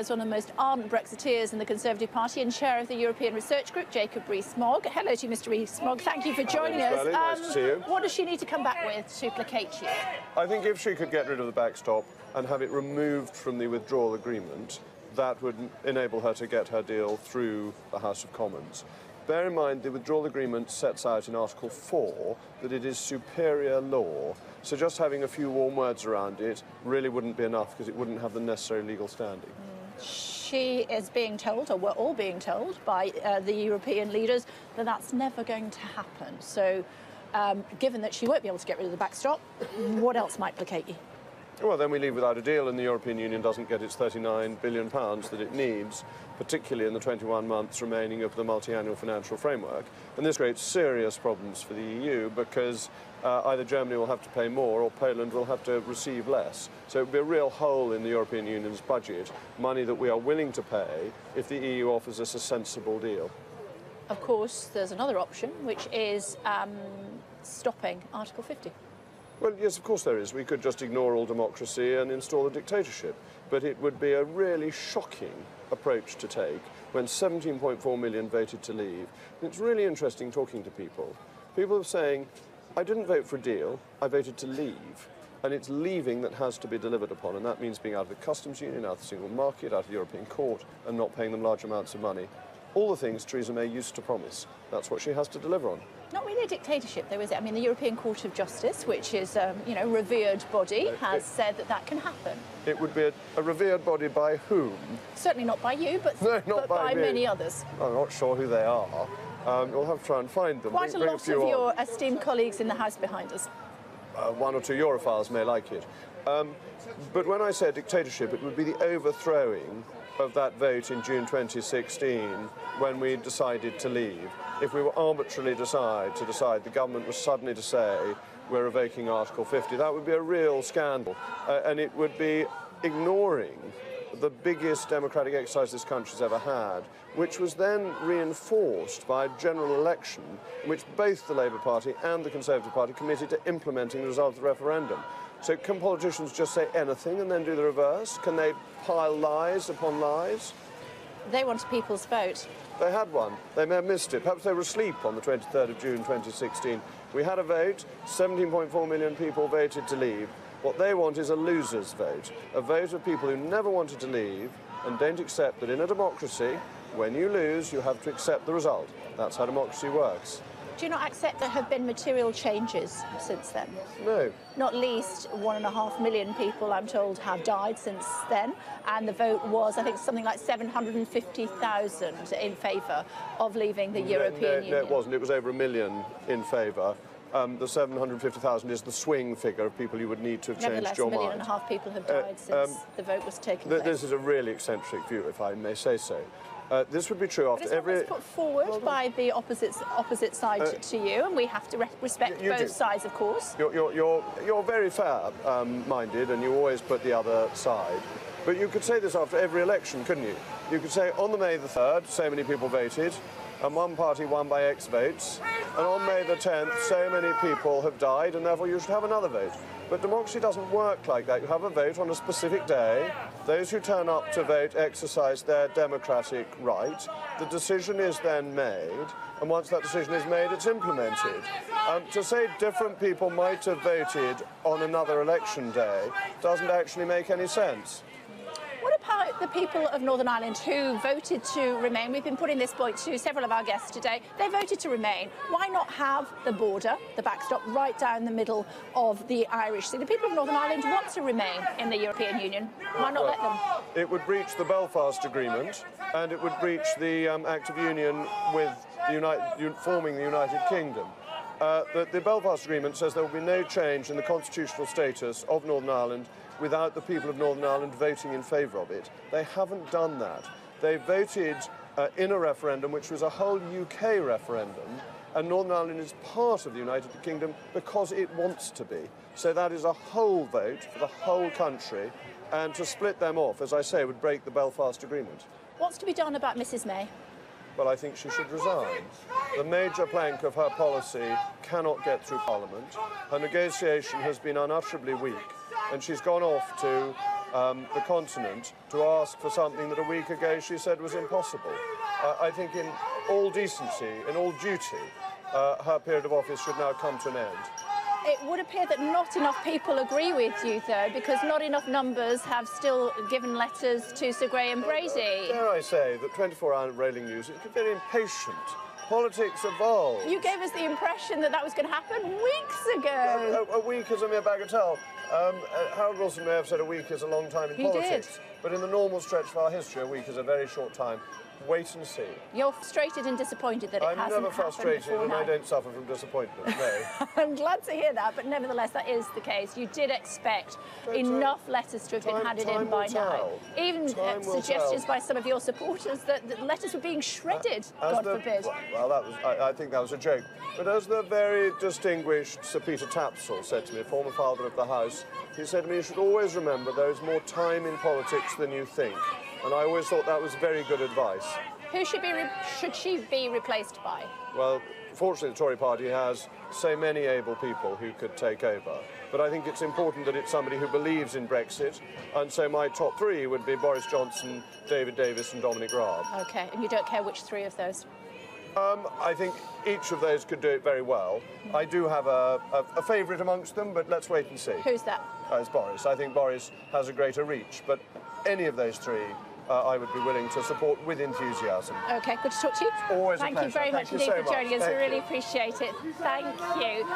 is one of the most ardent Brexiteers in the Conservative Party and chair of the European Research Group, Rees Mogg. Hello to you, Mr. Rees Mogg. Thank you for joining us. Nice to see you. What does she need to come back with to placate you? I think if she could get rid of the backstop and have it removed from the withdrawal agreement, that would enable her to get her deal through the House of Commons. Bear in mind, the withdrawal agreement sets out in Article 4 that it is superior law, so just having a few warm words around it really wouldn't be enough because it wouldn't have the necessary legal standing. She is being told, or we're all being told, by the European leaders that that's never going to happen. So, given that she won't be able to get rid of the backstop, what else might placate you? Well, then we leave without a deal and the European Union doesn't get its £39 billion that it needs, particularly in the 21 months remaining of the multi-annual financial framework. And this creates serious problems for the EU because either Germany will have to pay more or Poland will have to receive less. So it would be a real hole in the European Union's budget, money that we are willing to pay if the EU offers us a sensible deal. Of course, there's another option, which is stopping Article 50. Well, yes, of course there is. We could just ignore all democracy and install a dictatorship. But it would be a really shocking approach to take when 17.4 million voted to leave. And it's really interesting talking to people. People are saying, I didn't vote for a deal, I voted to leave. And it's leaving that has to be delivered upon, and that means being out of the customs union, out of the single market, out of the European court, and not paying them large amounts of money. All the things Theresa May used to promise. That's what she has to deliver on. Not really a dictatorship, though, is it? I mean, the European Court of Justice, which is, a revered body, has said that that can happen. It would be a revered body by whom? Certainly not by you, but, no, not by me. many others. I'm not sure who they are. We'll have to try and find them. Quite a lot of your esteemed colleagues in the House behind us. One or two Europhiles may like it. But when I say dictatorship, it would be the overthrowing of that vote in June 2016 when we decided to leave. If we were arbitrarily decide, the government was suddenly to say we're revoking Article 50, that would be a real scandal. And it would be ignoring the biggest democratic exercise this country's ever had, which was then reinforced by a general election in which both the Labour Party and the Conservative Party committed to implementing the result of the referendum. So can politicians just say anything and then do the reverse? Can they pile lies upon lies? They want a people's vote. They had one. They may have missed it. Perhaps they were asleep on the 23rd of June 2016. We had a vote. 17.4 million people voted to leave. What they want is a loser's vote, a vote of people who never wanted to leave and don't accept that in a democracy, when you lose, you have to accept the result. That's how democracy works. Do you not accept there have been material changes since then? No. Not least 1.5 million people, I'm told, have died since then, and the vote was, I think, something like 750,000 in favour of leaving the European Union. No, it wasn't. It was over 1 million in favour. The 750,000 is the swing figure of people you would need to have changed your mind. Nevertheless, 1.5 million people have died since the vote was taken place. This is a really eccentric view, if I may say so. This would be true after every... It's put forward by the opposite side to you, and we have to respect both sides, of course. You're very fair-minded, and you always put the other side. But you could say this after every election, couldn't you? You could say, on the May the 3rd, so many people voted, and one party won by X votes, and on May the 10th, so many people have died, and therefore you should have another vote. But democracy doesn't work like that. You have a vote on a specific day. Those who turn up to vote exercise their democratic right. The decision is then made, and once that decision is made, it's implemented. To say different people might have voted on another election day doesn't actually make any sense. What about the people of Northern Ireland who voted to remain? We've been putting this point to several of our guests today. They voted to remain. Why not have the border, the backstop, right down the middle of the Irish Sea? The people of Northern Ireland want to remain in the European Union. Why not let them? It would breach the Belfast Agreement, and it would breach the Act of Union with forming the United Kingdom. The Belfast Agreement says there will be no change in the constitutional status of Northern Ireland without the people of Northern Ireland voting in favour of it. They haven't done that. They voted in a referendum which was a whole UK referendum, and Northern Ireland is part of the United Kingdom because it wants to be. So that is a whole vote for the whole country, and to split them off, as I say, would break the Belfast Agreement. What's to be done about Mrs May? Well, I think she should resign. The major plank of her policy cannot get through Parliament. Her negotiation has been unutterably weak, and she's gone off to the continent to ask for something that a week ago she said was impossible. I think in all decency, in all duty, her period of office should now come to an end. It would appear that not enough people agree with you, though, because not enough numbers have still given letters to Sir Graham Brady. Dare I say that 24-hour railing news is very impatient. Politics evolve. You gave us the impression that that was going to happen weeks ago. A week is a mere bagatelle. Harold Wilson may have said a week is a long time in politics. Did. But in the normal stretch of our history, a week is a very short time. Wait and see. You're frustrated and disappointed that it hasn't happened I'm never frustrated before and now. I don't suffer from disappointment, no. I'm glad to hear that, but nevertheless, that is the case. You did expect enough letters to have been handed in by now. Even suggestions by some of your supporters that letters were being shredded, God forbid. Well, I think that was a joke. But as the very distinguished Sir Peter Tapsell said to me, former Father of the House, he said to me, you should always remember there is more time in politics than you think. And I always thought that was very good advice. Who should she be replaced by? Well, fortunately, the Tory party has so many able people who could take over. But I think it's important that it's somebody who believes in Brexit. And so my top three would be Boris Johnson, David Davis and Dominic Raab. OK, and you don't care which three of those? I think each of those could do it very well. I do have a favourite amongst them, but let's wait and see. Who's that? It's Boris. I think Boris has a greater reach. But any of those three, I would be willing to support with enthusiasm. OK, good to talk to you. Always a pleasure. Thank you very much indeed for joining us. We really appreciate it. Thank you.